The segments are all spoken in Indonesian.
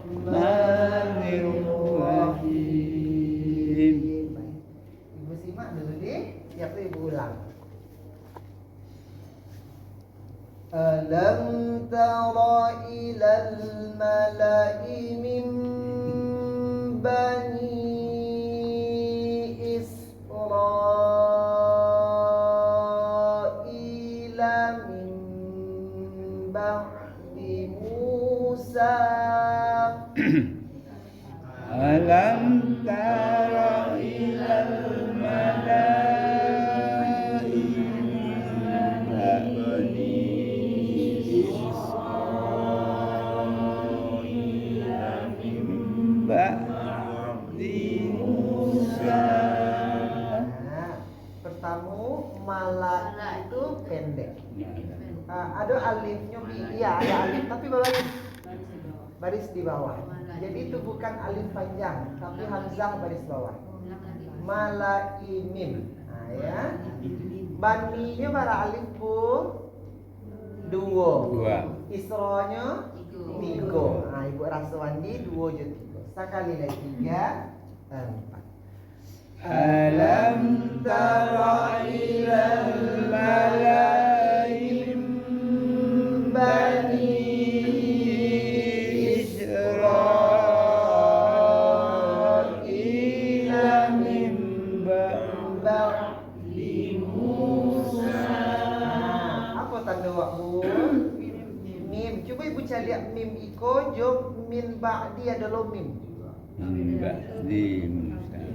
Bismillahirrahmanirrahim. Ibu simak dulu deh, siap tuh ibu ulang. Alam tara ilal mala'i min bani Israila min ba'di Musa. Alam tara ilal mala'i min bani Israila min ba'di Musa. Nah, pertama malak itu pendek. Ada alifnya, iya ada alif tapi baris di bawah. Jadi itu bukan alif panjang, tapi hamzah baris bawah. Malaimin. Nah, ya. Baninya bara alif pun dua. Isronya tiga. Nah, ibu Raswandi dua je tiga. Sekali lagi 3, 4. Alam tara ilal mala'i min bani Israila min ba'di Musa. Apa tanda wak bu? Mim. Cuba ibu cari lihat mim iko jom min ba'di adalah mim. Min ba'di Musa. Ibu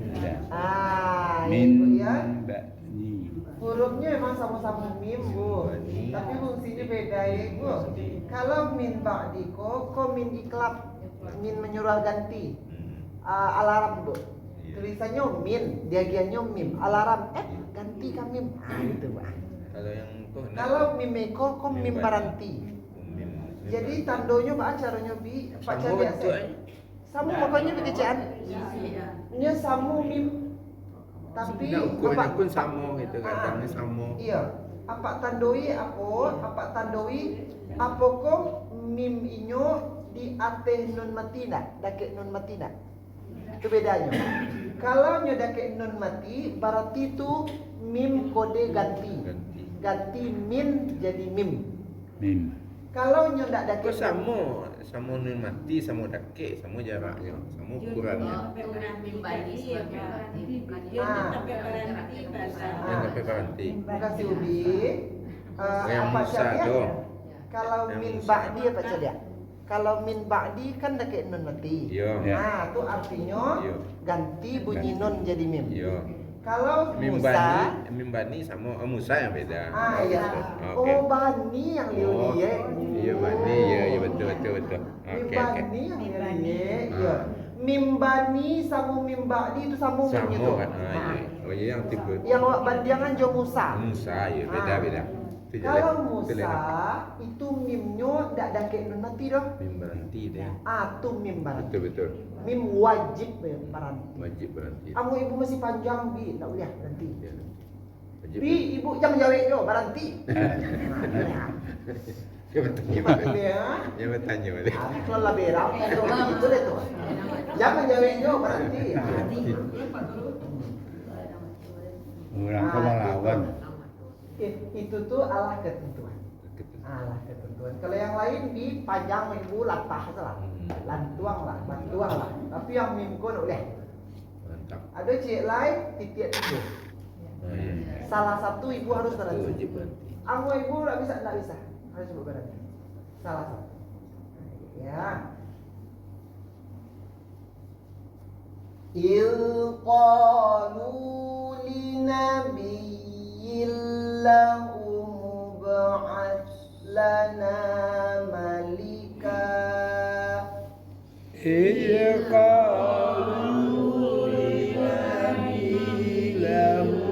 Min ya. ba'di. Hurufnya memang sama-sama mim bu, tapi fungsinya beda ya bu. Kalau min ba'di ko min iklab, min menyuruh ganti. Alarm bu. Tulisannya min, diagiannya mim. Alarm, ganti kan mim. Itu bu. Kalau yang Kalau mim eko ko mim baranti. Jadi tandonya pak caranya bi pak cara biasa. Samu pokoknya bikecaan. Nya samu mim. Tapi ukurannya pun sama gitu katanya sama. Iya. Apa tandoi apa tandoi apa ko mim inyo di ateh nun matina, dake nun matina. Itu bedanya. Kalau nyo dake nun mati berarti itu mim kode ganti. Ganti min jadi mim. Mim. Kalau nyo ndak dake sama nun mati, sama dake, sama jaraknya, sama ukurannya. Yang sampai berhenti. Makasih Ubi. Yang Apa Musa caranya? tuh. Kalau Yang min Musa. ba'di apa caranya? Kalau min ba'di kan dake nun mati. Iya. Nah, itu artinya Iya. ganti bunyi nun jadi mim. Iya. Kalau Musa, Mimbani sama Musa yang beda. iya. Oke. Oh, Bani yang Oh, liye. iya Bani, iya betul. Oke. Mimbani yang liye. Iya. Mimbani sama mimba'di itu sambung Sama gitu. kan? Iya. Oh iya yang tipe Yang wak bandiangan jo Musa. Musa, ya beda. Itu Kalau jelek. Musa itu mimnya ndak dake nun mati doh. Mim berhenti deh. Itu mim baranti. Betul. Mim wajib baranti. Wajib berhenti. Kamu ibu masih panjang bi, ndak boleh berhenti. Ya. Wajib. Bi, ibu jangan jawab yo baranti. Ya betul. Ya bertanya balik. Kalau lah berang, itu deh tuh. Jangan jawab yo baranti. Orang kau melawan. Itu tuh Allah ketentuan. Allah ketentuan. Kalau yang lain di panjang ibu latah salah. Lantuang lah. Tapi yang mimkun udah. Mantap. Ada cik lain titik itu. Iya. Salah satu ibu harus berhenti. Wajib berhenti. Aku ibu nggak bisa. Harus ibu berhenti. Salah satu. Ya. Ilqalu linabiyillahu ba'ath lana malika. Qalu linabi lahu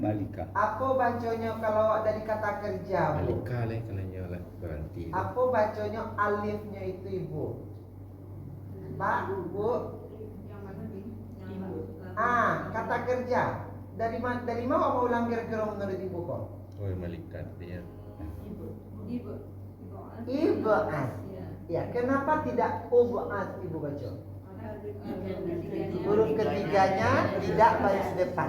Malika. Apa bacanya kalau dari kata kerja, Bu? Malika lah kenanya lah berhenti. Apa bacanya alifnya itu ibu? Pak, Bu. Kata kerja. dari mau apa ulang kira-kira menurut ibu kok? Oh, malaikat dia. Ib'as. Ya, kenapa tidak ub'as ibu baca? Huruf ketiganya tidak baris depan.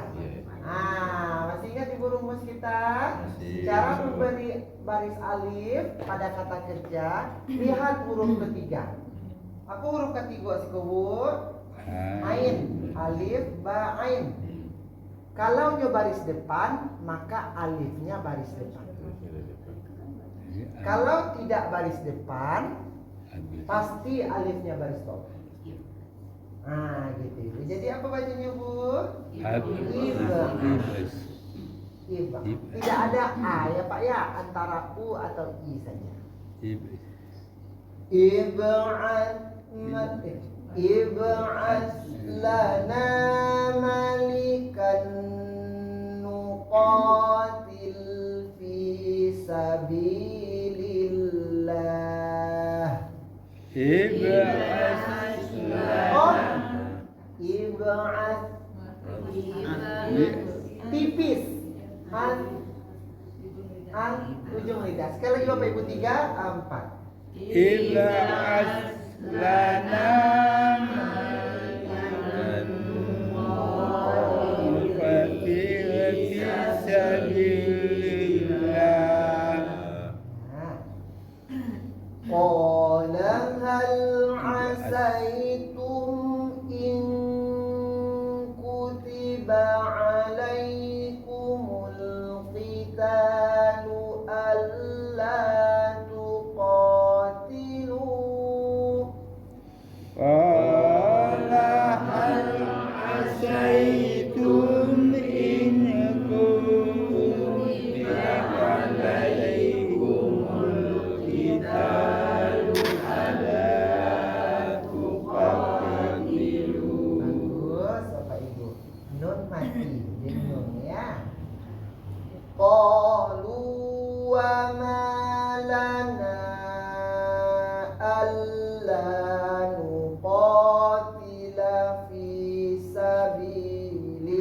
Masih ingat ibu rumus kita? Masih. Cara memberi baris alif pada kata kerja, lihat huruf ketiga. Aku huruf ketiga sikubur, ain, alif, ba, ain. Kalau nyo baris depan, maka alifnya baris depan. Kalau tidak baris depan, pasti alifnya baris bawah. Gitu. Jadi apa bacanya Bu? Ibas. Iba. Tidak ada a ya Pak ya, antara u atau i saja. Ib'as lana malikan nuqatil fi sabilillah. Ibas. Oh, ib'as tipis an ujung lidah. Sekali lagi Bapak Ibu 3, 4. Ibas lana Qala hal asaitum in kutiba alaikumul qitalu alla tuqatilu. Qala hal asaitum in kutiba alaikumul qitalu alla tuqatilu. Bagus Bapak Ibu. Nun mati, jadi nun ya. Qalu wa ma lana alla nuqatila fi sabilillah.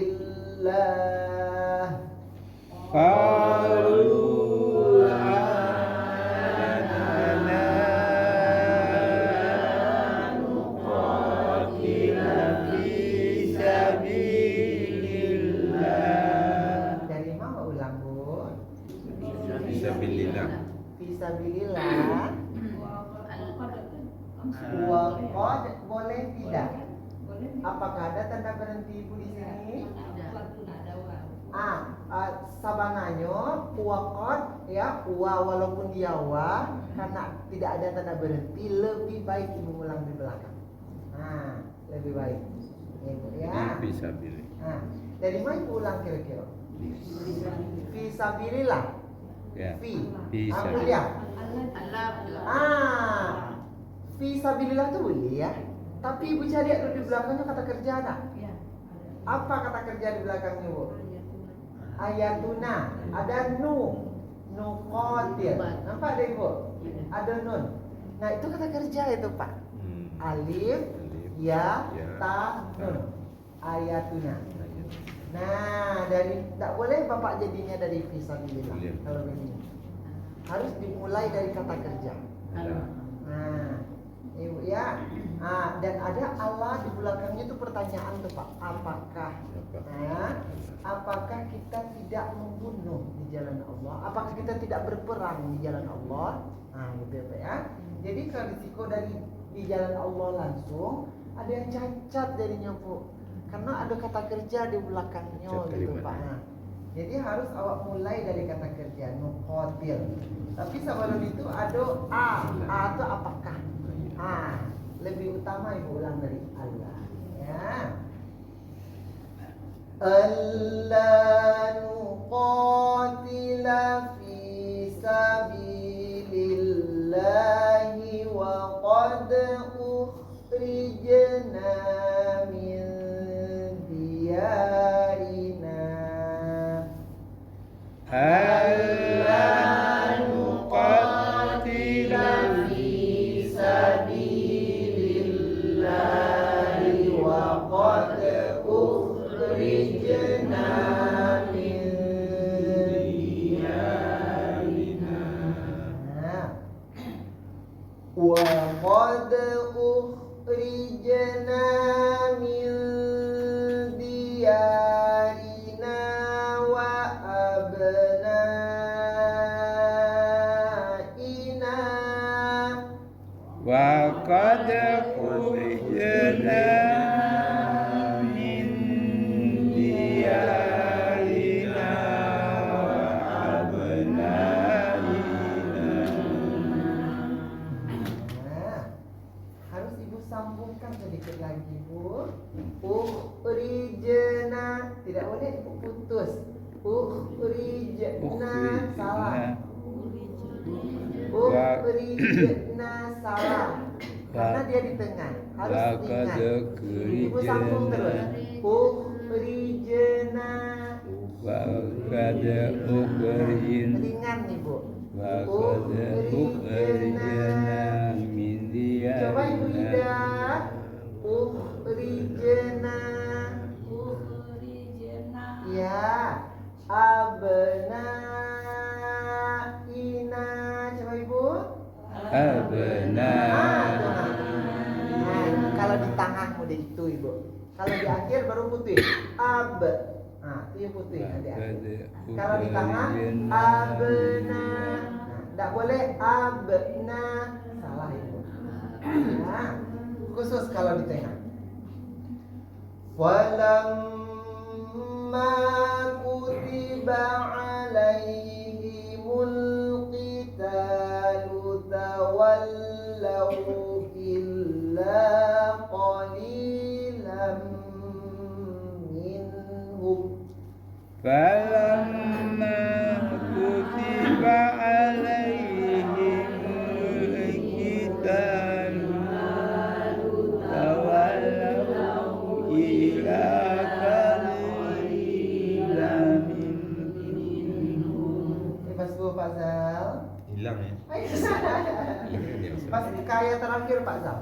Qalu Dari mana ulang Bu? Fisabilillah. Fisabilillah. Wa qad boleh tidak? Apakah ada tanda berhenti Ibu di sini? Sabanganyo waqad ya, wa walaupun dia wa, karena tidak ada tanda berhenti, lebih baik Ibu ulang di belakang. Lebih baik. Gitu ya. Fisabilillah. Dari mana Ibu ulang kira-kira? Fisabilillah. Ya. Fi. Bisa. Apa dia? Fisabilillah itu boleh ya. Tapi Ibu cari ada di belakangnya kata kerja ada. Apa kata kerja di belakangnya Bu? Ayatuna. Ada nu. Nuqatil. Nampak ada Ibu? Ada nun. Nah itu kata kerja itu Pak. Alif, ya, ta, nun. Ayatuna. Nah dari tak boleh Bapak jadinya dari fisabilillah. Kalau begini harus dimulai dari kata kerja. Ibu ya. Dan ada Allah di belakangnya itu pertanyaan tuh Pak. Apakah kita tidak membunuh di jalan Allah? Apakah kita tidak berperang di jalan Allah? Gitu Pak ya. Jadi kalau risiko dari di jalan Allah langsung ada yang cacat jadinya Bu. Karena ada kata kerja di belakangnya gitu Pak. Jadi harus awak mulai dari kata kerja nuqatil. Tapi sebelum itu ada a itu apakah? Lebih utama Ibu ulang dari Allah ya. Alla nuqatila fi sabilillahi wa qad ukhrijna min diyarina. Alla nuqatila fi sabilillahi wa qad ukhrijna abnaina wa qad ukhrijna min diyarina wa abnaina. Nah, harus ibu sambungkan sedikit lagi, Bu. Ukhrijna, tidak boleh ibu putus. Ukhrijna salah. Ukhrijna salah. Karena dia di tengah, harus ingat. Ibu sambung terus. Ukhrijna. Wa qad ukhrijna Ringan nih, Bu. wa qad ukhrijna min Coba Ibu diyarina. Ida. Ukhrijna. Ya. Abnaina. Coba Ibu. Abna. Nah, kalau di tengah udah itu Ibu. Kalau di akhir baru putih. Ab. Nah, itu yang putih nanti akhir. Kalau di tengah abna. Nah, tidak boleh abna. Salah Ibu. Nah, khusus kalau di tengah. Walamma kutiba alaihimul qitalu tawallaw illa qalilan minhum. Falamma kutiba alaihimul qitalu tawallaw ila qalilan minhum. Pas Bu Pak Zal. Hilang ya. Pas kaya terakhir Pak Zal.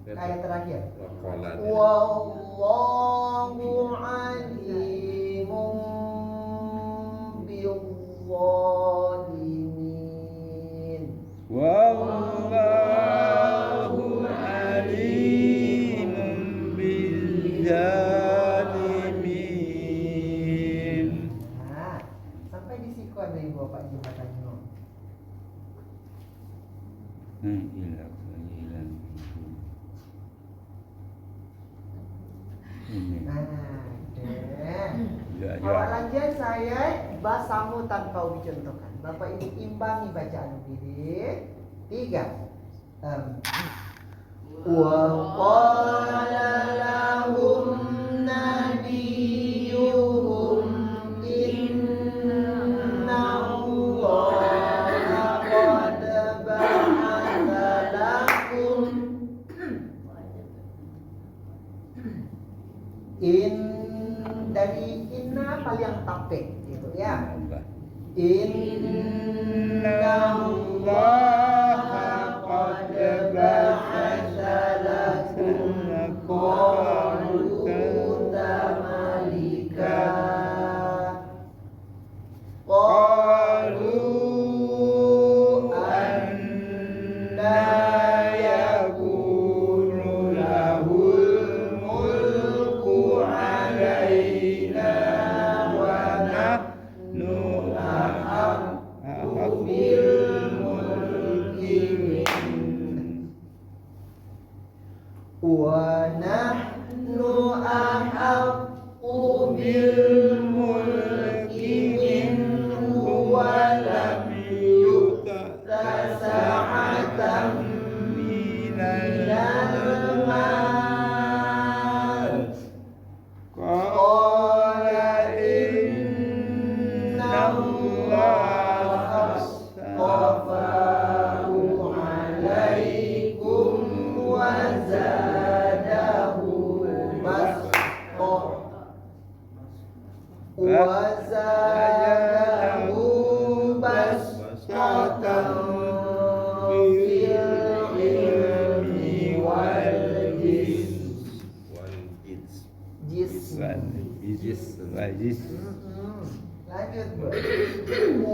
Kaya terakhir. Waqalat. Wallahu alimun bizzalimin. Wallahu alimun bizzalimin. Nah, sampai di siku ada yang Bapak jembatan Nuh. Ila qalilan minhum. Ini. Nah, Ya, kalau ya. lanjut saya basamu tanpa ubi contohkan. Bapak Ibu imbangi bacaan ini. 3. Wa qala lahum nabiyuhum inna Allaha qad ba'atha lakum dari inna paling tapek gitu ya. Inna Allaha qad ba'atha lakum qaluta malika. Qalu anna yakunu lahul mulku alaina wa nahnu ahaqqu bil mulki wa nahnu ahaqqu bil mulki minhu wa lam yu'ta sa'atan minal mal. Qala inna Allaha astafahu alaikum wa zadahu basta bastatan fil ilmi wal jism. Lanjut Bu.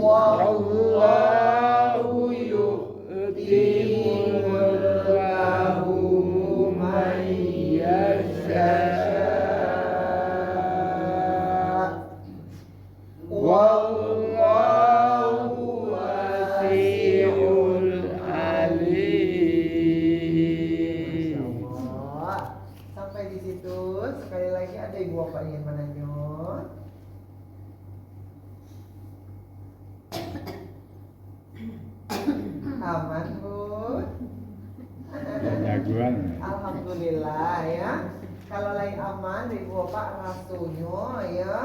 Wallahu yu'ti mulkahu man yasha. Wallahu Aman Bu. Jagoan. Alhamdulillah ya. Kalau lain aman ibu bapak rasunya ya.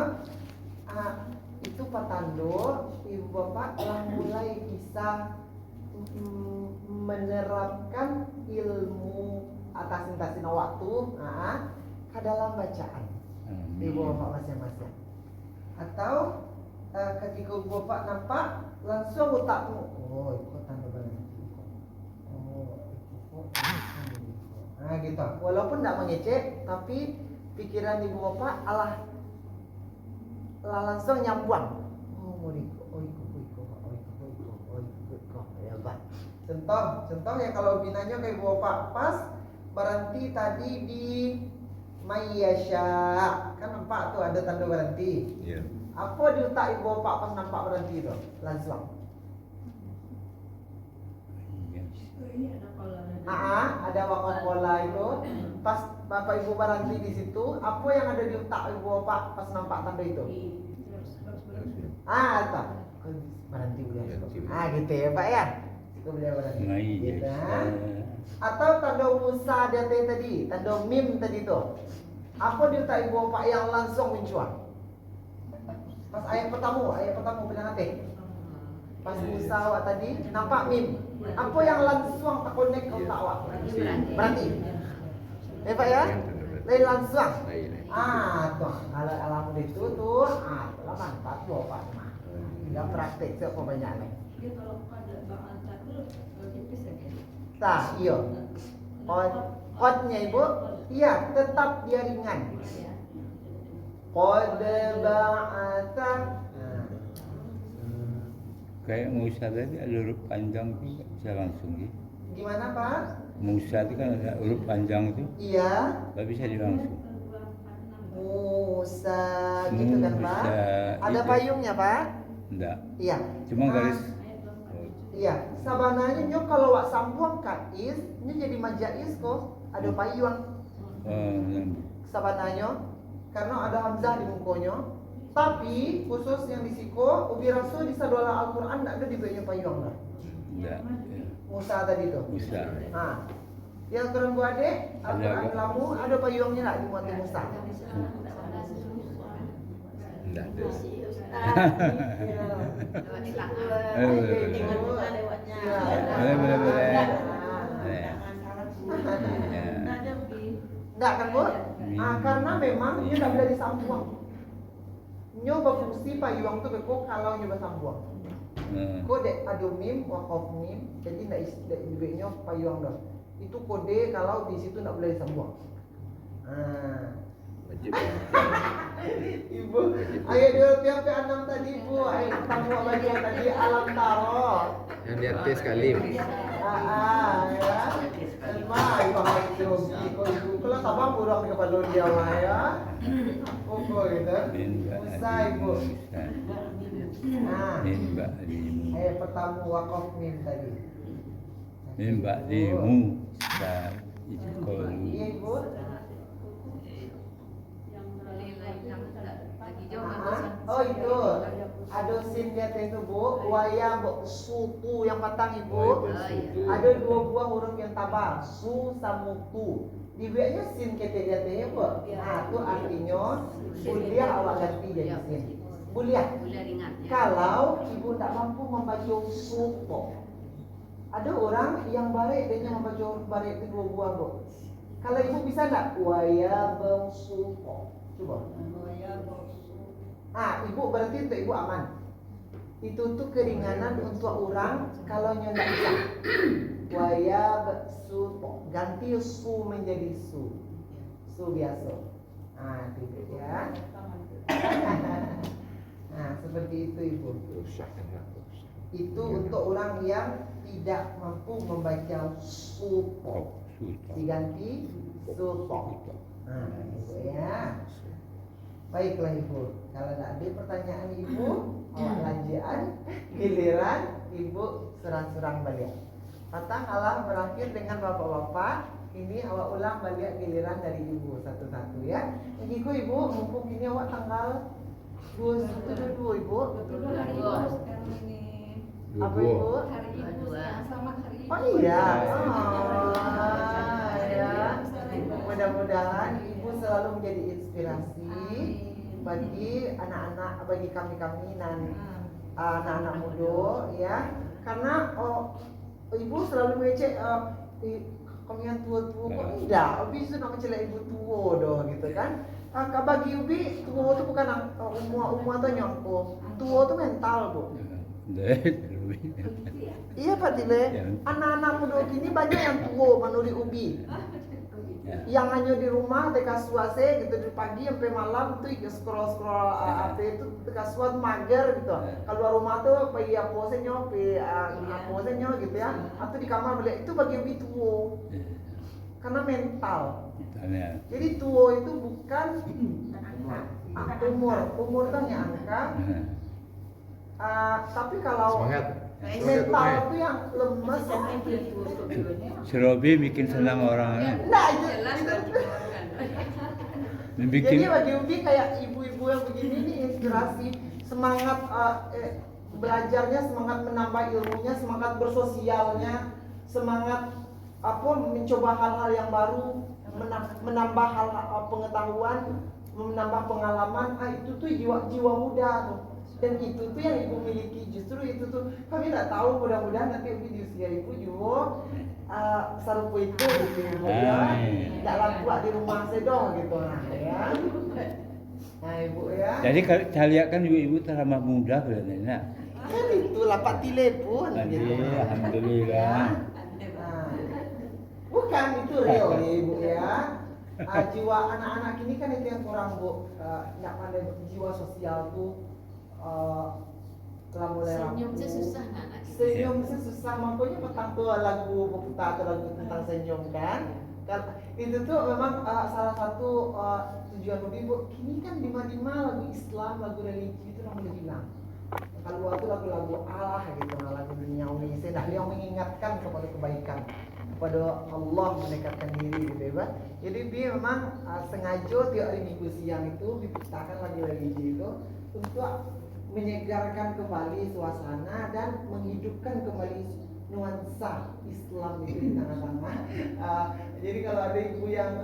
Itu patando ibu bapak telah mulai bisa menerapkan ilmu atas intasina waktu ke dalam bacaan ibu bapak masing-masing. Atau ketika ibu bapak nampak langsung otakmu, oh itu tanda berhenti. Nah gitu. Walaupun tidak mengecek, tapi pikiran ibu bapak lah langsung nyambung. Oh hebat. Contoh ya kalau binanya kayak ibu bapak pas berhenti tadi di Mayyasha, kan nampak tuh ada tanda berhenti. Iya. Apa di otak ibu bapak pas nampak berhenti tuh? Langsung. Ada wakaf bola itu. Pas bapak ibu berhenti di situ, apa yang ada di otak ibu bapak pas nampak tanda itu? Itu berhenti beliau. Gitu ya pak ya. Itu beliau berhenti. Gitu. Atau tanda Musa tadi, tanda mim tadi tuh. Apa di otak ibu bapak yang langsung muncul? Pas ayat pertama bilang hati. Pas Musa awak tadi nampak mim. Apa yang langsung terkonek ke otak awak? Berarti. Pak ya? Lain langsung. Tuh kalau alam itu tuh, telah mantap bapak mah. Tidak praktek siapa banyak nih. Iya. Hotnya ibu, iya tetap dia ringan. Qad ba'atha. Kayak Musa tadi ada huruf panjang tuh bisa langsung gitu. Gimana Pak? Musa itu kan ada huruf panjang tuh, Iya. nggak bisa dilangsung. Musa gitu kan Pak? Ada itu. payungnya Pak? Enggak. Iya. Cuma garis. Iya. Sabananya nyo kalau wak sambung kais, nyo jadi majais kok. Ada payung. Sabananya karena ada hamzah di mukonya. Tapi khusus yang di siko, ubi rasul di sadola Al-Quran tidak ada di bawahnya payung lah. Enggak. Musa tadi tuh. Musa. Yang Quran bu adek, Al-Quran lamu ada payungnya lah di muati Musa. Enggak ada. Boleh. Enggak kan bu? Karena memang dia tidak boleh disambung. Nyoba fungsi payung tu beko kalau nyoba sambung. Kode ada mim, wakaf mim, jadi tidak dibeknya payung dah. Itu kode kalau di situ tidak boleh disambung. Wajib. Ibu, ayo dia tiap ke enam tadi ibu, ayo tamu lagi tadi alam taro. Yang di atas sekali. Ya. Ma, ibu harus ibu. Kalau tabang buruk di kepala dia mah ya. Pokok gitu. Musa ibu. Mbak dimu. Pertama wakaf mim tadi. Mbak dimu. Iya ibu. Oh itu ada sin dia itu bu, waya suku yang patang ibu. Ada dua buah huruf yang tabah, su sama tu. Di B-nya sin kete dia teh bu. Itu artinya kuliah awak ganti jadi sin. Kuliah. Kalau ibu tak mampu membaca suku, ada orang yang barik dia membaca huruf barik itu dua buah bu. Kalau ibu bisa enggak waya suku? Coba. Ibu berarti untuk ibu aman. Itu tuh keringanan untuk orang kalau nyonya bisa. Waya su ganti su menjadi su. Su biasa. Gitu ya. Seperti itu ibu. Itu untuk orang yang tidak mampu membaca su. Diganti su. Ibu ya. Baiklah ibu, kalau tidak ada pertanyaan ibu, awak lanjutan, giliran ibu surang-surang balik. Patang Allah berakhir dengan bapak-bapak, ini awak ulang balik giliran dari ibu satu-satu ya. Jadi ibu, mumpung ini awak tanggal 22 ibu. Apa ibu? Hari Ibu yang selamat hari Ibu. Oh iya. Ya. Oh, ya. Mudah-mudahan ibu selalu menjadi inspirasi bagi anak-anak, bagi kami-kami dan anak-anak muda ya. Karena ibu selalu mengecek kami yang tua-tua kok tidak, Ubi sudah mencelak ibu tua doh gitu kan. Bagi Ubi tua itu bukan umur atau nyongko, tua itu mental bu. Iya Pak Tile, anak-anak muda kini banyak yang tua menurut Ubi. Yang hanya di rumah dekat suase gitu dari pagi sampai malam tuh scroll apa itu dekat suat mager gitu. Keluar rumah tuh pergi apa senyo gitu ya. Atau di kamar balik itu bagi Ubi tua. Karena mental. Jadi tua itu bukan umur itu hanya angka. Tapi kalau mental itu yang lemes. Si Robi bikin senang orang. Nah, Bikin. jadi bagi Ubi kayak ibu-ibu yang begini nih inspirasi, semangat belajarnya, semangat menambah ilmunya, semangat bersosialnya, semangat mencoba hal-hal yang baru, menambah hal pengetahuan, menambah pengalaman. Itu tuh jiwa muda tuh. Dan itu tuh yang ibu miliki, justru itu tuh kami nggak tahu, mudah-mudahan nanti Ubi di usia ibu juga sarupu itu gitu ya, nggak laku di rumah sedoh gitu ya. Nah ibu ya. Jadi saya lihat kan ibu-ibu terlalu muda kelihatannya. Kan itu lapak tile pun. Gitu. Alhamdulillah. Nah, bukan itu real ya ibu ya. Jiwa anak-anak ini kan itu yang kurang bu, nggak pandai jiwa sosial tuh. Telah mulai Senyum susah anak kita. Senyum susah, makanya petang tuh lagu peputar atau lagu tentang senyum kan. Itu tuh memang salah satu tujuan Ubi bu. Kini kan dima-dima lagu Islam, lagu religi itu yang boleh bilang. Kalau itu lagu-lagu Allah gitu, lagu duniawi. Yang mengingatkan kepada kebaikan, kepada Allah, mendekatkan diri gitu ya. Jadi dia memang sengaja tiap hari Minggu siang itu diputakan lagu religi itu untuk menyegarkan kembali suasana dan menghidupkan kembali nuansa Islam itu di tengah-tengah. Jadi kalau ada ibu yang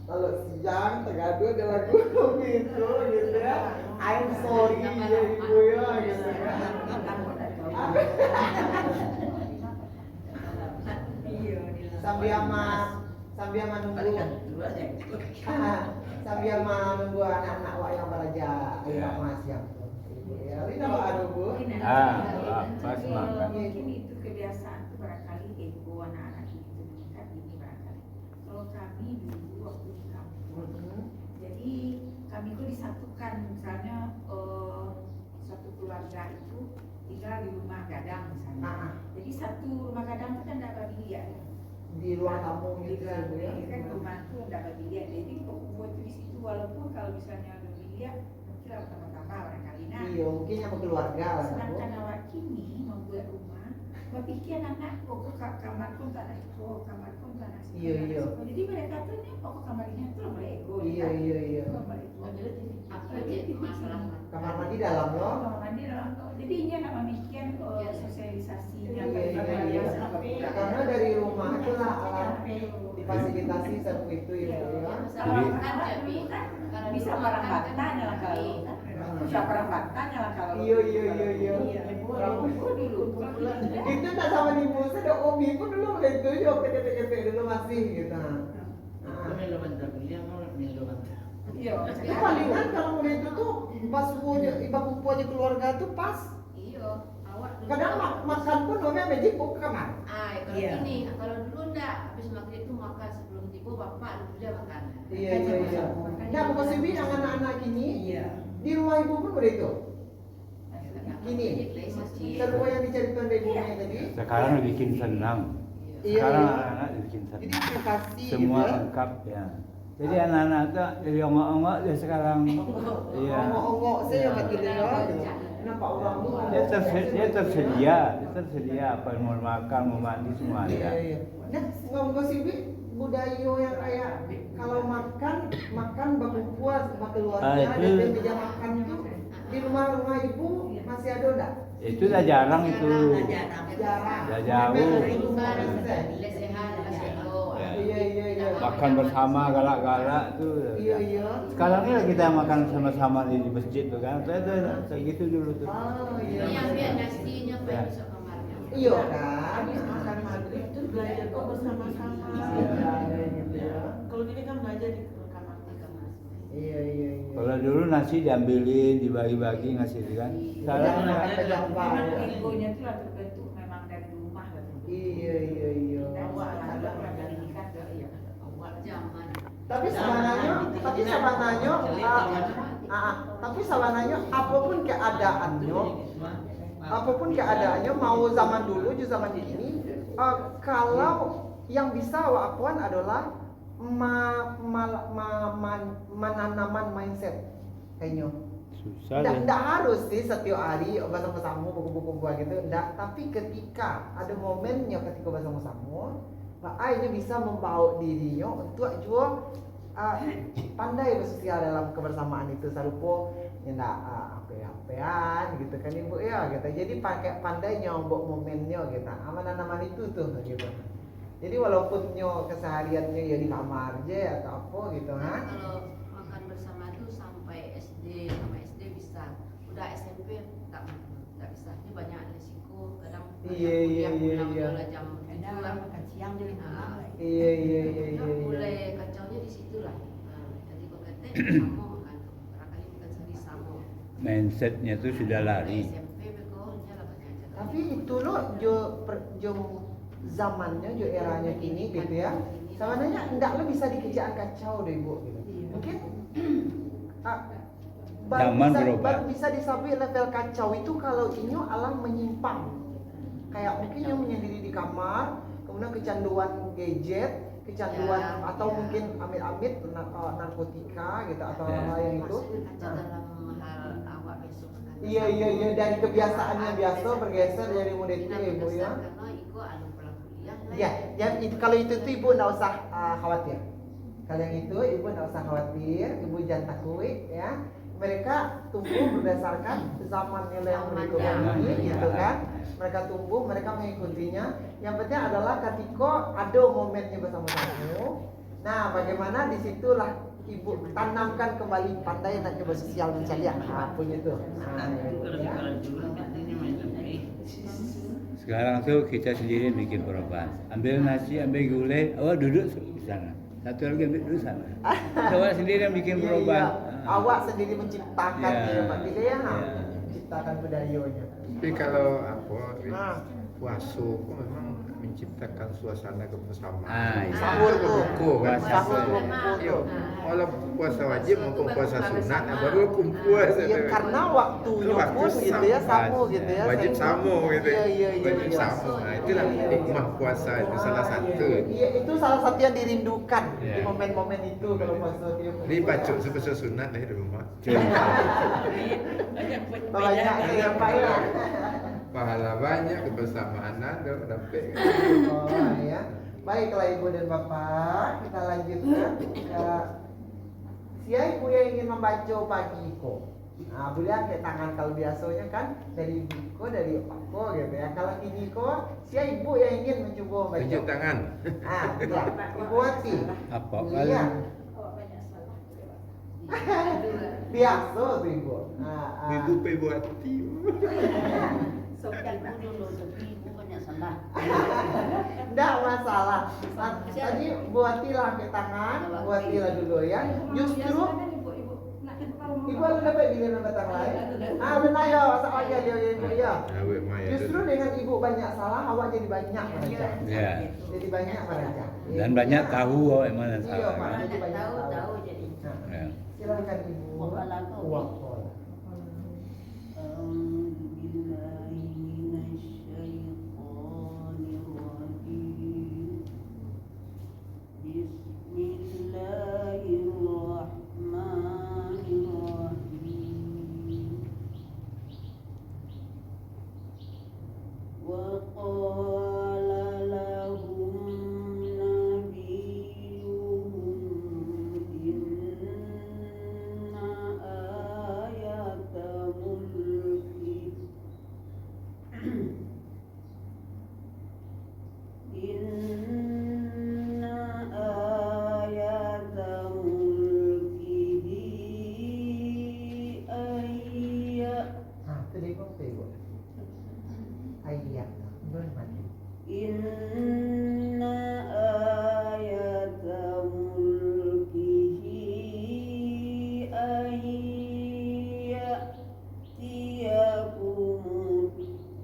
kalau siang tergaduh ada lagu gitu ya, I'm sorry ya ibu ya gitu ya. Sambil menunggu anak-anak wak yang belajar di rumah siang. Ya, ini apa ada bu? Pas makan. Mungkin itu kebiasaan tuh barangkali ego anak-anak itu meningkat ini barangkali. Kalau kami dulu waktu di kampung, jadi kami itu disatukan, misalnya satu keluarga itu tinggal di rumah gadang misalnya. Jadi satu rumah gadang itu kan ada pavilion. Di ruang tamu gitu ya bu ya. Kan rumah itu ada pavilion. Jadi buat di situ walaupun kalau misalnya ada pavilion mungkin tambah-tambah barangkali. Iya, mungkin yang keluarga lah. Sedangkan awak kini membuat rumah, berpikir anak pokok kamar pun tak ada ego, kamar pun tak ada. Iya. Jadi mereka tuh nih pokok kamarnya tuh mulai ego. Iya. Apa jadi masalah? Kamar mandi dalam loh. Kamar mandi dalam tuh. Jadi ini anak memikirkan sosialisasinya. Iya. Karena dari rumah itulah alam difasilitasi seperti itu ya. Bisa barang batanya lah kalau. Bisa barang batanya lah kalau. Iya. Itu tak sama di musa, ada Obi pun dulu udah itu ya, ketek dulu masih gitu. Iya. Itu palingan kalau udah itu tuh pas ibu aja keluarga tuh pas. Iya, awak dulu. Kadang makan pun namanya magic ke kamar. Kalau ini, kalau dulu enggak, habis maghrib itu makan sebelum tiba bapak dulu dia makan. Iya. Nah, bukan sih yang anak-anak ini. Di rumah ibu pun udah itu. Gini, kedua yang diceritakan dari ibunya tadi. Sekarang dibikin senang. Iya. Sekarang anak-anak dibikin Jadi senang. dikasih Semua gitu ya. lengkap ya. Jadi anak-anak itu jadi ongok-ongok dia sekarang. Iya. Ongok-ongok saya nggak gila gitu. Nampak orang tuh. Dia tersedia apa yang mau makan, mau mandi semua ada. Iya. Nah, ngomong sih budaya yang kayak kalau makan baku puas sama keluarga dan meja makan itu di rumah ibu masih ada enggak? Itu dah jarang itu. Jarang. Dah jauh. Dulu kan lesehan kasih Ya. Iya. Makan bersama galak-galak tuh. Iya. Sekarang ini kita makan sama-sama di masjid tuh kan. Kayak gitu dulu tuh. Oh Ini iya. yang biar nasinya Ya. pengen masuk kamarnya. Iya kan. Habis makan maghrib tuh belajar kok bersama-sama. Gitu ya. Kalau gini kan belajar di kamar. Iya. Kalau dulu nasi diambilin, dibagi-bagi ngasih itu kan. Sekarang Iya. ya. Memang egonya itu lah terbentuk memang dari rumah kan. Iya. Dan awak dari nikah ke iya. Zaman. Tapi sebenarnya, tapi sebenarnya apapun keadaannya, mau zaman dulu juga zaman ini, kalau yang bisa wapuan adalah menanaman mindset kayaknya. Susah deh. Nggak harus sih setiap hari bersama-sama buku-buku gua gitu. Nggak, tapi ketika ada momennya ketika bersama-sama, ini bisa membawa dirinya untuk juga pandai bersosial dalam kebersamaan itu serupa nyendak apa-apaan gitu kan ibu ya gitu. Jadi pakai pandai nyombok momennya gitu. Aman-aman itu tuh gitu. Jadi walaupun kesehariannya ya di kamar aja atau apa gitu Nah, kalau makan bersama tuh sampai SD sama SD bisa. Udah SMP tak bisa. Ini banyak resiko. Kadang Iya. pulang jam Kadang orang makan siang jadi Iya. Mulai kacaunya di situ lah. Jadi kok kata sama makan. Barangkali bukan sehari sama. Mindsetnya tuh sudah lari. SMP begonya lah banyak aja. Tapi itu loh jo zamannya jo eranya kini gitu ya. Sebenarnya enggak bisa dikejar kacau deh ibu gitu. Mungkin Zaman berubah. baru bisa disabui level kacau itu kalau ini alam menyimpang. Kayak mungkin yang menyendiri di kamar, kemudian kecanduan gadget, kecanduan atau mungkin amit-amit narkotika gitu atau hal yang itu. Kacau dalam hal awak besok makan. Iya dari kebiasaannya biasa bergeser dari muda itu ya ibu ya. Karena Iko anu pulang kuliah lah. Ya, kalau itu tuh ibu nggak usah khawatir. Kalau yang itu ibu nggak usah khawatir, ibu jangan takut ya. Mereka tumbuh berdasarkan zaman nilai yang mereka miliki, gitu kan. Mereka tumbuh, mereka mengikutinya. Yang penting adalah ketika ada momennya bersama-sama. Nah, bagaimana disitulah ibu tanamkan kembali pandai nak coba sosial mencari punya itu. Sekarang tuh kita sendiri bikin perubahan. Ambil nasi, ambil gulai, awak duduk di sana. Satu lagi ambil duduk sana. Awak sendiri yang bikin perubahan. Awak sendiri menciptakan Ya. Pak Tiga ya, Ya. menciptakan budayanya. Tapi kalau apa Ah. puasa kok memang menciptakan suasana kebersamaan. Iya. Sahur tuh. Kumpul kan. Puasa. Sahur kumpul Iya. tuh. Walau puasa wajib maupun puasa sunat, baru kumpul. Iya, karena waktunya Waktu pun gitu ya sama gitu ya. Wajib sama gitu. Iya. Wajib sama. Nah, itulah hikmah puasa itu salah satu. Iya, itu salah satu yang dirindukan Iya. di momen-momen itu kalau puasa itu. Ini bacuk sebesar sunat di rumah. Banyak ya Pak ya. Pahala banyak, kebersamaan ada, dapat. Oh ya. Baiklah Ibu dan Bapak, kita lanjutkan. Siapa ibu yang ingin membaca pagi ko? Nah, boleh angkat tangan kalau biasanya kan dari ibu dari aku gitu ya. Kalau ini ko, siapa ibu yang ingin mencoba membaca? Tunjuk tangan. Ya, Ibu Wati. Apa Iya. kalian? Biasa tuh ibu. Ibu pebuati. Enggak masalah. Tadi buatilah angkat tangan, buatilah dulu ya. Justru ibu ada dapat giliran batang lain. Benar ya, asal aja dia ibu ya. Awet maya. Justru dengan ibu banyak salah, awak jadi banyak belajar. Ya. Jadi banyak belajar. Dan banyak tahu oh mana Iya, salah Pak. kan. Jadi banyak tahu. jadi. Nah, Ya. silakan ibu. Uang. ayat nun mati. Inna ayata mulkihi ayyatiyakumut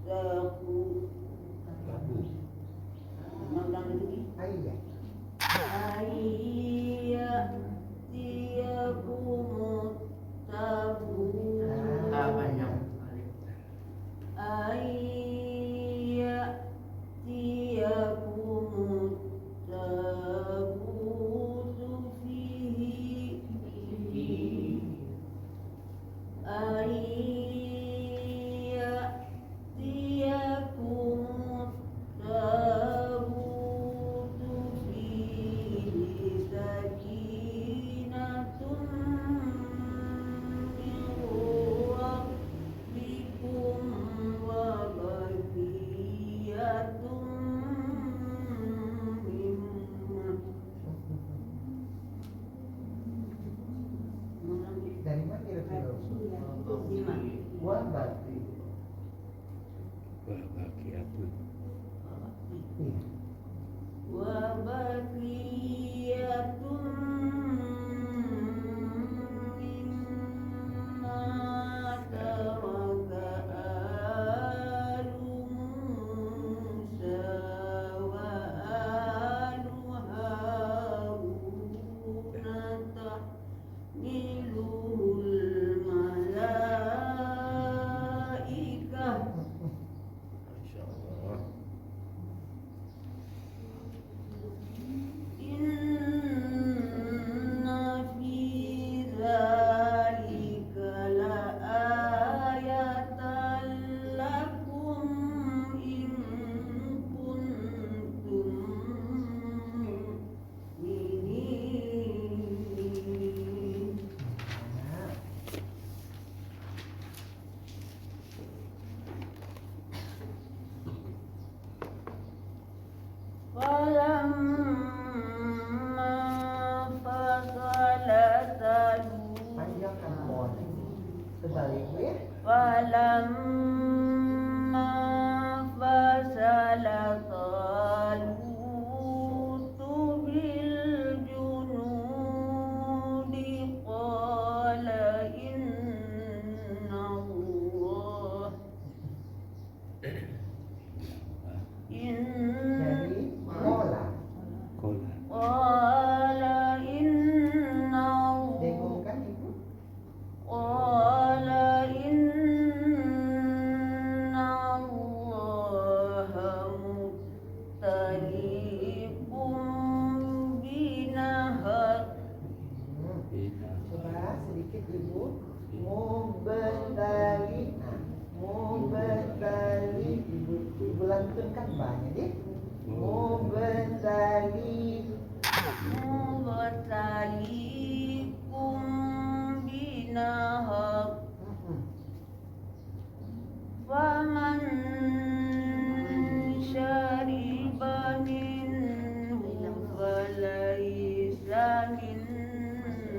taqu. Ulang lagi. Ayat. Ayyatiyakumut taqu. Banyak. Ayyatiyakumut tabutu fihi ayyatiyakumut tabutu fihi sakinatun min rabbikum wa baqiyatun Dari mana kira-kira? Wah, berarti. Wah, bagi aku. Iya. wa baqiyatun mimma taraka alu Musa wa alu Haruna tahmiluhul malaikah. Masya Allah. Inna fi dzalika laayatan lakum in kuntum mu'minin. Nah, Falamma fasala Talut panjangkan pohon. Kebalik ya. Falamma fasala Talutu bil junudi qala inna Allah Dari bola. Kola. qala inna Dengungkan ibu. qala inna Allaha mubtaliikum binahar. Coba sedikit ibu. Mubtali. Mubtali. Ibu lantunkan banyak deh. Mubtali. Mubtaliikum binahar. Faman syariba minhu falaysa minni.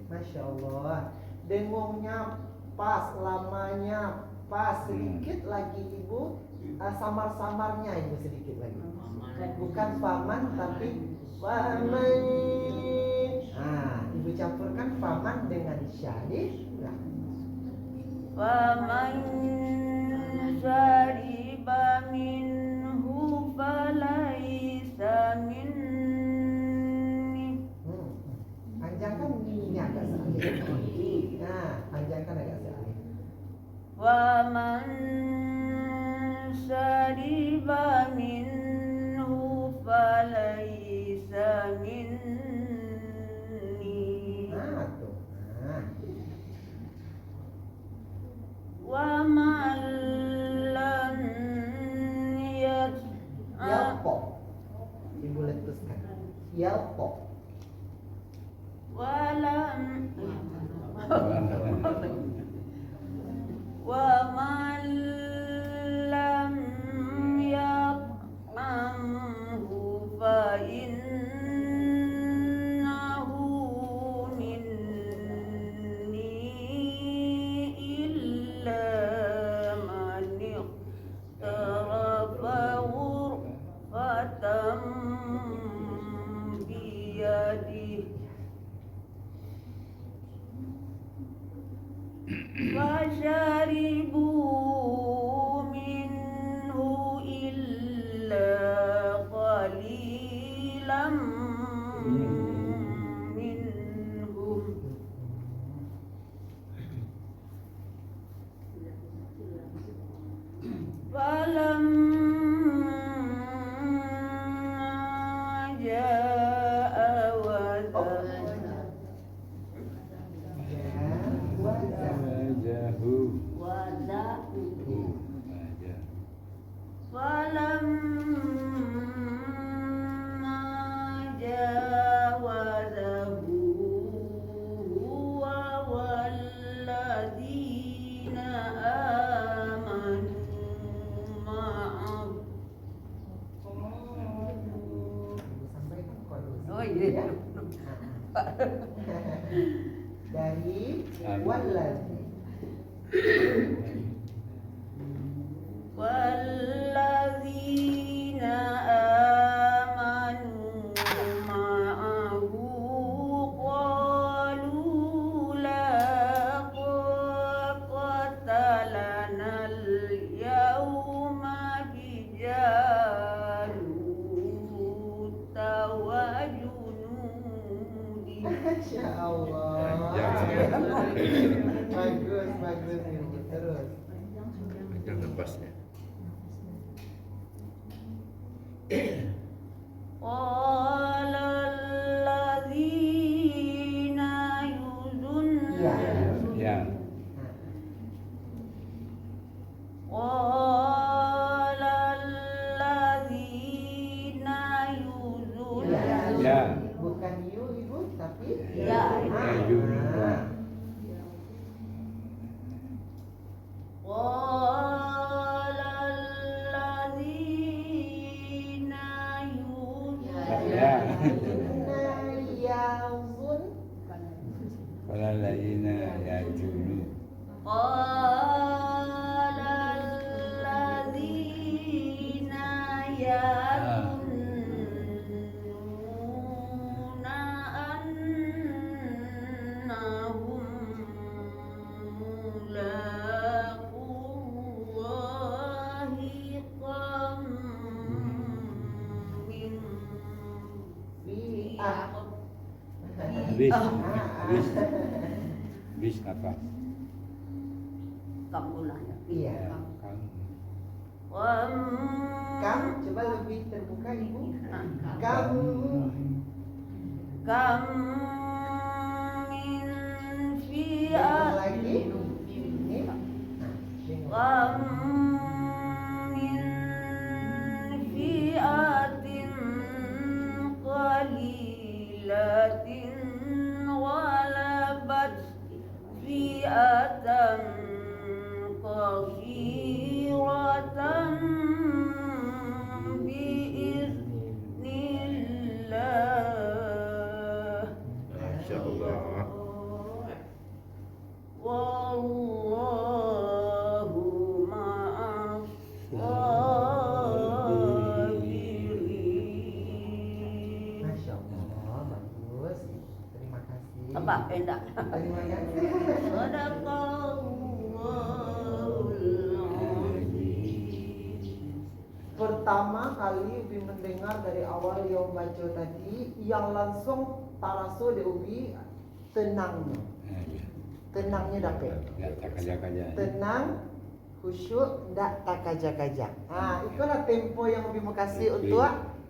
Masya Allah. Dengungnya pas, lamanya pas, sedikit lagi ibu. Samar-samarnya ibu sedikit lagi. Bukan paman tapi paman. Nah, ibu campurkan paman dengan syarif. Nah, Faman syariba minhu falaysa minni. Panjangkan ini agak salib. Nah, panjangkan agak salib. Faman syariba minhu falaysa minni. Nah, tuh. Nah, Wa man lam yalpo. Ibu letuskan. Yalpo. walam wa man lam yaqamhu fa innahu minni illa man falamma jaa Wajahu. wadahu Wajah. falamma jawazahu huwa walladzina amanu ma'ahu. Sampaikan qalu. Oh iya. Dari Amin. waladzi. Walladzina amanu ma'ahu qalu la taqata lana al-yawma bijalut wa junudi. Masya Allah. Bagus ini. Terus. Panjang nafasnya. Qala alladzina Ya. Ya. Qala alladzina Ya. Bukan you ibu tapi Ya. Qala alladzina Ya. Yazun. Kalau lainnya ya dulu. Qala alladzina yazunnuna annahum mulaqullahi kam min Bi Habis nafas. kampulahnya. Iya. Kamu. Kam coba lebih terbuka ibu. Kamu Kam min fi'at lagi. Ini. Kam min fi'atin qalilatin walabat fi'atan kathiratan biiznillah. Masya Allah. Wallahu ma'as sabirin. Masya Allah, bagus. Terima kasih. Apa? Enggak. Terima kasih. Sadaqallahul azim. Pertama kali Ubi mendengar dari awal yang baca tadi, yang langsung taraso de Ubi tenangnya. Tenangnya dapat. Ya, tak kaja-kaja. Tenang, khusyuk, ndak tak kaja-kaja. Nah, itulah tempo yang Ubi mau kasih untuk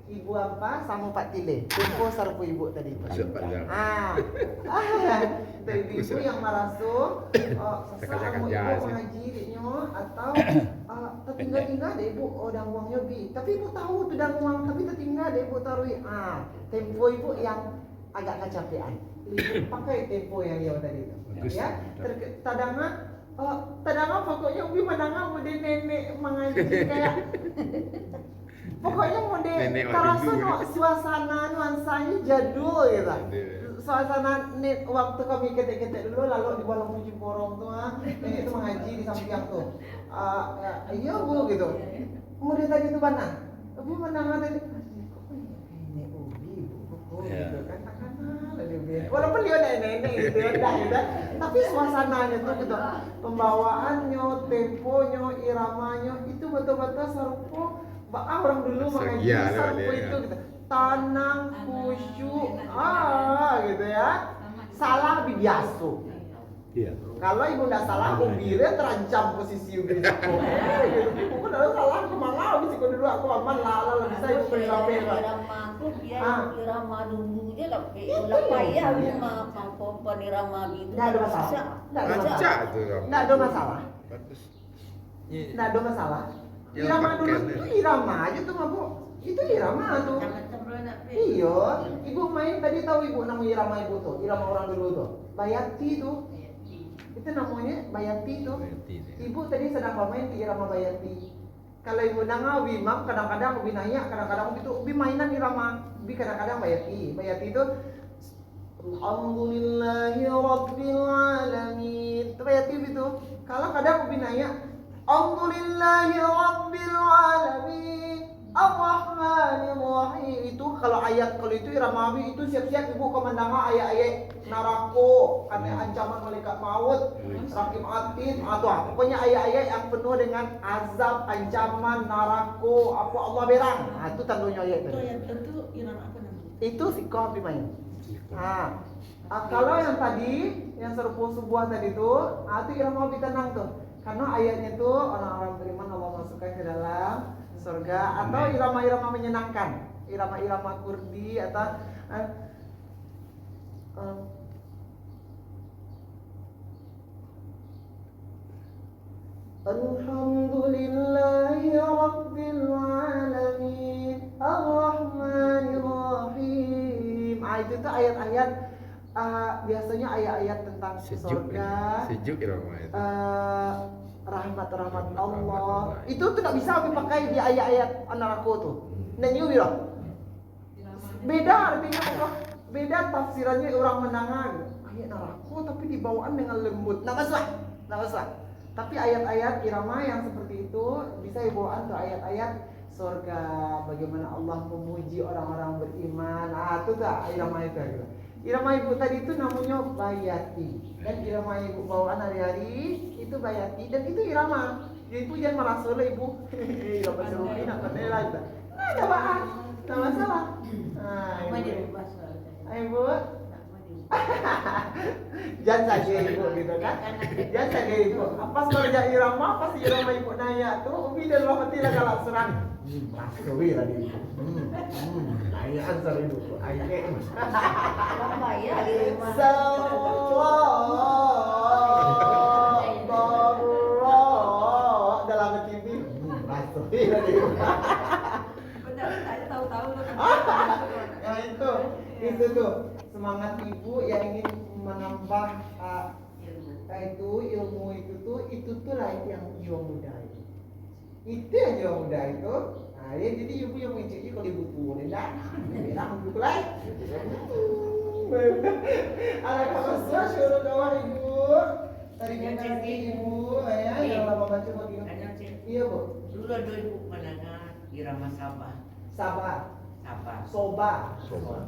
Ibu apa sama Pak Tile. Tempo sarpu Ibu tadi itu. Masya Allah. Dari ibu yang merasa sesamu ibu mengaji atau tertinggal-tinggal deh ibu dan uangnya bi. Tapi ibu tahu tu dan uang tapi tertinggal deh ibu taruh. Tempo ibu yang agak kecapean. Ibu pakai tempo yang tadi itu. Bagus. Ya, Tadanga pokoknya ubi menanga mode nenek mengaji kayak pokoknya mode Nenek terasa waktu dulu. suasana nuansanya jadul gitu. Suasana waktu kami ketek-ketek dulu lalu di bawah muji borong tuh nenek itu mengaji di samping tuh. Iya bu gitu. Kemudian tadi itu mana? Ubi menanga tadi. Nenek ubi bu gitu kan. Walaupun dia nenek gitu ya, tapi suasananya tuh gitu, pembawaannya, temponya, iramanya itu betul-betul serupa orang dulu mengaji serupa itu gitu, tenang, khusyuk, gitu ya, salah biasa. Iya. Kalau ibu tidak salah, ubirnya terancam posisi ubir gitu. Kalau salah aku mangau di situ dulu aku aman lah bisa ibu beli rapi lah. Irama aku dia Ah. irama dulu je lah. Itu Ulah payah ya. rumah perempuan irama gitu. Nggak ada masalah. Nggak ada masalah. Acak tuh kamu. Nggak ada masalah. Bagus. Nggak ada masalah. Ya, Irama dulu pakai itu deh. irama aja tuh mabuk. Itu irama tuh. Macam-macam lo nak pilih. Iya, ibu main tadi tahu ibu nama irama ibu tuh, irama orang dulu tuh. Bayati tuh. Itu namanya Bayati tuh. Ibu tadi sedang bermain di irama Bayati. Kalau ibu nangau bimam kadang-kadang ubi nanya, kadang-kadang itu ubi mainan irama, ubi kadang-kadang Bayati. Bayati itu Alhamdulillahi Rabbil Alamin. Itu Bayati itu. Kalau kadang ubi nanya, Alhamdulillahi Rabbil Alamin. Ar-Rahmanir Rahim. Itu kalau ayat kalau itu irama abi itu siap-siap ibu komandangan ayat-ayat narako, ada ancaman malaikat maut, rakim atid, atau pokoknya ayat-ayat yang penuh dengan azab, ancaman, narako, apa Allah berang. Nah, itu tandanya ayat Itu tadi. yang tentu irama apa namanya? Itu sikoh bimain. Kalau yang tadi yang serupa sebuah tadi itu, itu irama abi tenang tuh. Karena ayatnya tuh orang-orang beriman Allah masukkan ke dalam surga atau irama-irama menyenangkan, irama-irama kurdi atau Alhamdulillahi Rabbil Alamin Ar-Rahmanir Rahim. Itu tuh ayat-ayat biasanya ayat-ayat tentang surga, Sejuk irama itu. rahmat-rahmat Allah. Itu tuh nggak bisa dipakai di ayat-ayat anak aku tuh. Nah, you bilang beda artinya apa? Beda tafsirannya orang menangan ayat neraka tapi dibawaan dengan lembut. Nggak masalah. Tapi ayat-ayat irama yang seperti itu bisa dibawaan tuh ayat-ayat surga. Bagaimana Allah memuji orang-orang beriman. Itu tuh irama itu. Irama ibu tadi itu namanya Bayati. Dan irama ibu bawaan hari-hari itu Bayati dan itu irama. Jadi ibu jangan merasa lah ibu. Irama serupi nak nela itu. Nggak ada bahas. Nggak masalah. Apa dia rubah soalnya? Ibu. Apa dia? Jangan saja ibu gitu kan. Jangan saja ibu. Pas kerja irama, pas irama ibu nanya tuh, ubi dan lo mati lah kalau serang. Masuk tadi ibu. Nanya answer ibu. Ayat. Ulah payah irama. Dalam TV. Masuk tadi ibu. Benar, saya tahu-tahu lo kan. Nah itu tuh semangat ibu yang ingin menambah itu ilmu itu tuh lah yang jiwa muda itu yang jiwa muda itu. Nah ya jadi ibu yang mencari kalau ibu tua dah bilang ibu lah anak kamu suruh kawan ibu tadi kita ibu ya yang lama baca begini. Iya bu. Dulu ada ibu menangan irama Sabah. Sabar Sabah. soba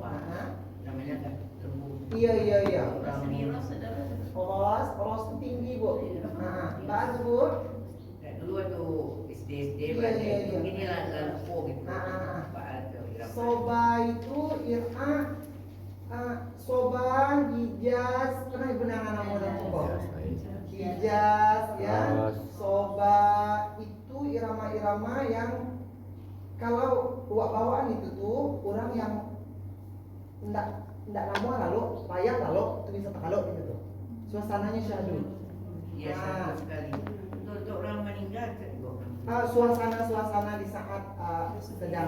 Namanya kan lembu. Iya. Serius, saudara. Olos itu tinggi bu. Bagus bu. Kayak dulu ada SD Iya. Ini lah lembu gitu. Ah. Pak ada irama. Soba itu soba hijaz pernah ibu nangan nama orang soba. Hijaz ya. Soba itu irama-irama yang kalau buat bawaan itu tuh orang yang ndak nama lalu payah lalu itu bisa tak kalau gitu tuh. Suasananya syahdu. Iya sama sekali. Untuk orang meninggal kan ibu. Suasana di saat sedang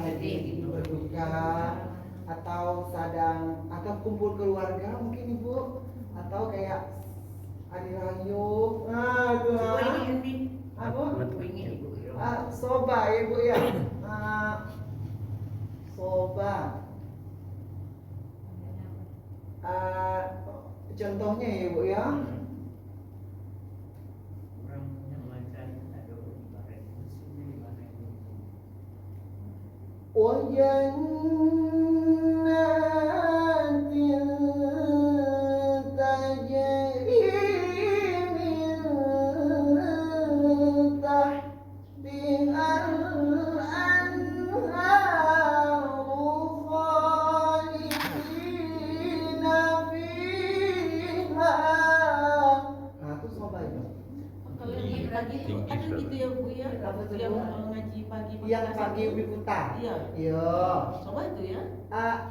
berduka atau atau kumpul keluarga mungkin ibu atau kayak hari raya itu apa Ini ibu irama. soba ya ibu ya soba contohnya ya ibu ya Orang yang macam ada ibarat musuh ibarat. وجنات تجري من تحتها الأنهار خالدين فيها. Nah, itu sobat itu. Kalau yang lagi itu ada gitu ya bu ya. Apa tuh, Yang Bu? ngaji pagi. Yang pagi ubi putar. Iya. Iya. Coba itu ya.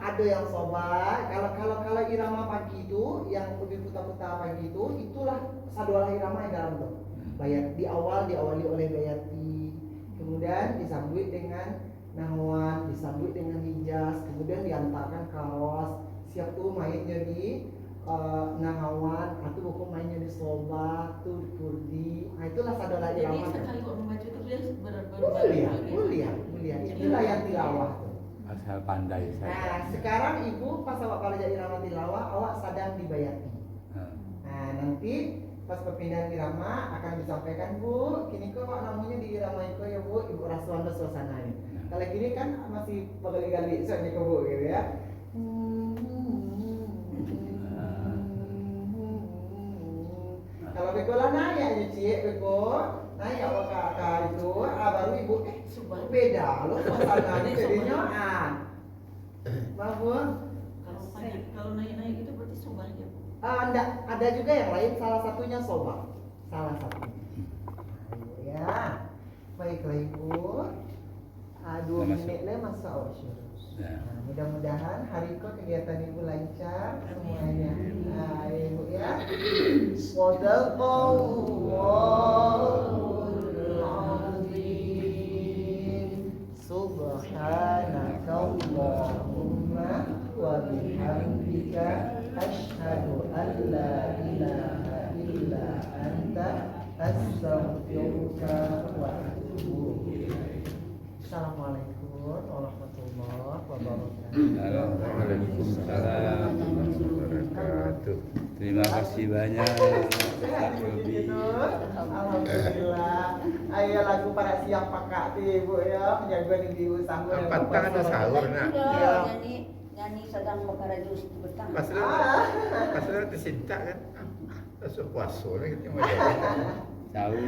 Ada yang sobat. Kalau irama pagi itu, yang ubi putar-putar pagi itu, itulah sadolah irama yang dalam tuh. Bayat diawali oleh bayati, kemudian disambut dengan nahwan, disambut dengan hijaz, kemudian diantarkan kawas. Siap tuh main jadi nahawan, atau buku mainnya di sobat, tuh di kurdi. Nah itulah sadolah Jadi irama. sekali kok membaca itu dia Mulia. Itulah yang tilawah tuh. Asal pandai Nah, saja. sekarang ibu pas awak belajar irama tilawah, awak sedang dibayati. Nah, Nah, nanti pas perpindahan irama akan disampaikan, Bu, kini kok pak namanya di irama itu ya Bu, Ibu Raswanda suasananya. Kalau gini kan masih berkali-kali soalnya ke Bu gitu ya. Kalau begolah naya aja cie bego, naya awak kakak itu, baru ibu beda loh suasananya jadinya maaf Bu. Kalau naik-naik itu berarti subah ya. Enggak, ada juga yang lain, salah satunya soba. Salah satunya. Ya. Baiklah Ibu. 2 menit lah masa Osyur. Ya. Nah, mudah-mudahan hari itu kegiatan Ibu lancar semuanya. Nah, Ibu ya. Shadaqallahul azim. Subhanakallahumma wa bihamdika asyhadu an la ilaha illa anta astaghfiruka wa atubu ilaik. Assalamualaikum warahmatullahi wabarakatuh. Waalaikumsalam. Wabarakatuh. Terima kasih banyak. Sehat Ibu Nur. Alhamdulillah. Ayo lagu pada siang pakak tuh Ibu ya, menjaga di usaha. Apa tangan ada sahur nak? Iya, nyanyi sedang bakar jus bertang. Pasal tersintak kan? Masuk puasa lah kita mau jalan. Sahur.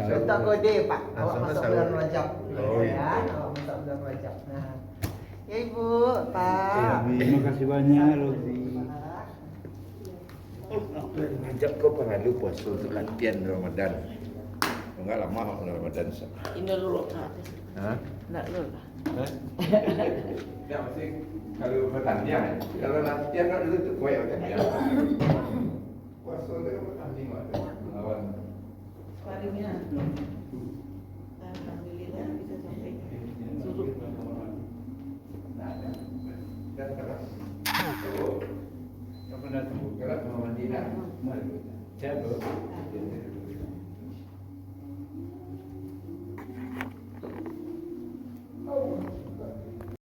Contoh kode Pak, awak Langsung masuk sahur. bulan Rajab. Oh, Ya, iya. awak masuk bulan Rajab. Nah. Ya Ibu, Pak. Terima kasih banyak Robi. Ngajak kau pengalu puasa untuk latihan Ramadan. Enggak lama Ramadan. Ini dulu Kak. Hah? Enggak dulu. Hah? Ya mesti kalau pertandingan, kalau latihan kan itu koyak kan ya. Puasa itu pertandingan lawan. Paringnya. Alhamdulillah bisa sampai suruh. Dan kalau yang pernah tunggu kalau mau Madinah, siapa?